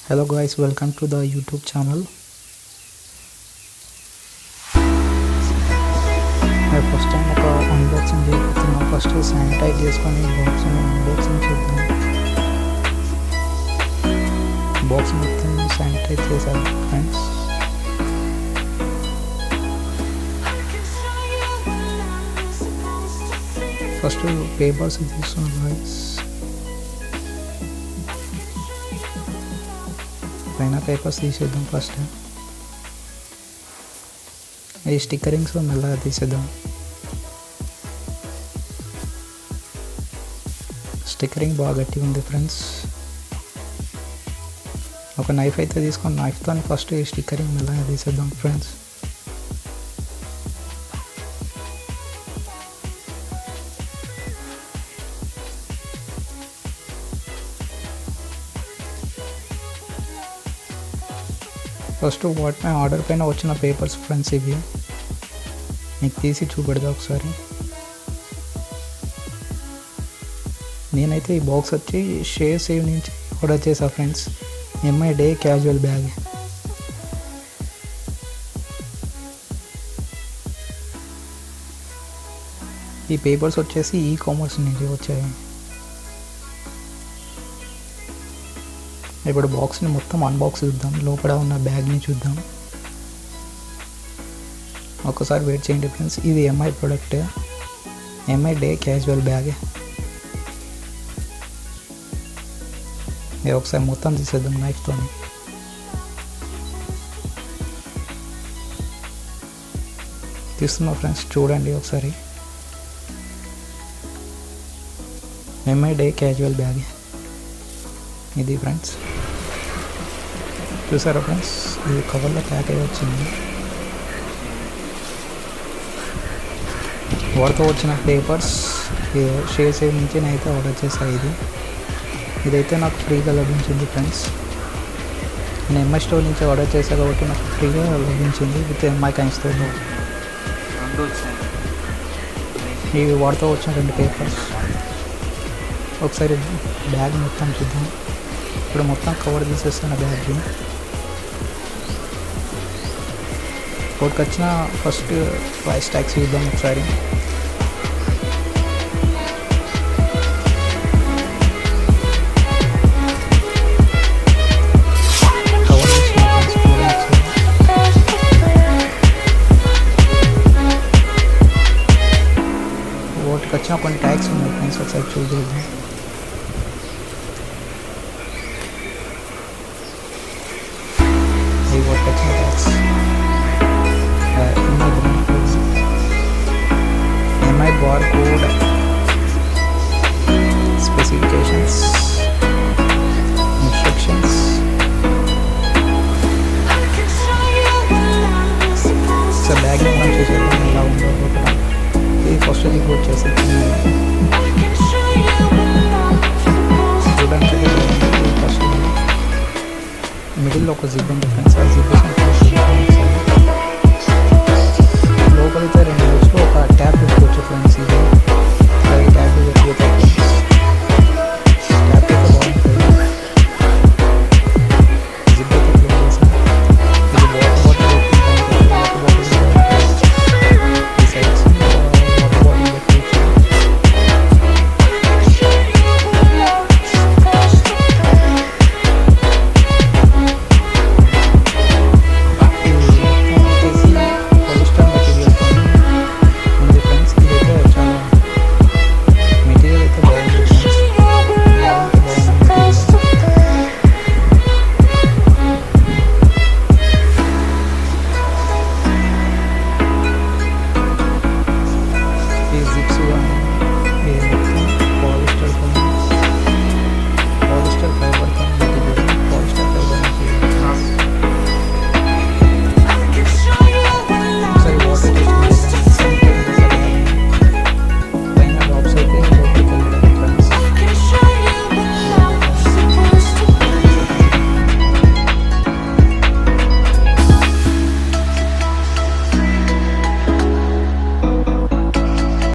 Hello guys, welcome to the YouTube channel. First time ఒక unboxing చేయబోతున్నా. First sanitise చేసుకొని unboxing చేద్దాం. Box మొత్తం sanitise చేశాను ఫ్రెండ్స్. ఫస్ట్ పేపర్స్ తీసుకున్నాను గైస్. పైన పేపర్స్ తీసేద్దాం. ఫస్ట్ ఈ స్టిక్కరింగ్స్ మెల్లగా తీసేద్దాం. స్టిక్కరింగ్ బాగా గట్టిగా ఉంది ఫ్రెండ్స్. ఒక నైఫ్ అయితే తీసుకొని నైఫ్తో ఫస్ట్ ఈ స్టిక్కరింగ్ మెల్లగా తీసేద్దాం ఫ్రెండ్స్. ఫస్ట్ ఆర్డర్ పైన వచ్చిన పేపర్స్ ఫ్రెండ్స్ ఇవి మీకు తీసి చూపెడదా ఒకసారి. నేనైతే ఈ బాక్స్ వచ్చి షేర్ సేవ్ నుంచి ఆర్డర్ చేసా friends. MI day casual bag. ఈ పేపర్స్ వచ్చేసి ఈ కామర్స్ నుంచి వచ్చాయి. ఇప్పుడు బాక్స్ని మొత్తం అన్బాక్స్ చూద్దాం. లోపల ఉన్న బ్యాగ్ని చూద్దాం. ఒకసారి వెయిట్ చేయండి ఫ్రెండ్స్. ఇది MI product, MI day casual bag. ఇది ఒకసారి మొత్తం తీసేద్దాం నైఫ్తో. తీస్తున్నా ఫ్రెండ్స్, చూడండి ఒకసారి. ఎంఐ డే క్యాజువల్ బ్యాగ్ ఇది ఫ్రెండ్స్. చూసారా ఫ్రెండ్స్, ఇది కవర్లో ప్యాక్ అయ్యి వచ్చింది. వాటితో వచ్చిన పేపర్స్ షేర్ సేవ్ నుంచి నేనైతే ఆర్డర్ చేశాను. ఇదైతే నాకు ఫ్రీగా లభించింది ఫ్రెండ్స్. నేను ఎంఐ స్టోర్ నుంచి ఆర్డర్ చేశాను కాబట్టి నాకు ఫ్రీగా లభించింది విత్ ఎంఐ కాయిన్స్తో. ఇవి వాటితో వచ్చిన 2 పేపర్స్. ఒకసారి బ్యాగ్ మొత్తం చూద్దాం. ఇప్పుడు మొత్తం కవర్ తీసేస్తున్న బ్యాగ్కి. ఒకటికి వచ్చిన ఫస్ట్ ప్రైస్ ట్యాక్స్ చూద్దాం ఒకసారి. వాటికి వచ్చిన కొన్ని ట్యాక్స్ ఉన్నాయి ఫ్రెండ్స్, ఒకసారి చూద్దాం. వాటికి వచ్చిన tax MI barcode, specifications, instructions. So bag మనం చూసేద్దాం ఎలా ఉందో. ఇది ఫస్ట్ దిగు వచ్చేసి చూడడానికి ఫస్ట్ మిడిల్లో ఒక జిప్ ఉంది ఫ్రెండ్స్. ఆ జిప్ లోపలితే 2 రోజులు ఒక ట్యాప్ పెట్టుకోవచ్చు ఫ్రెండ్స్. ఇది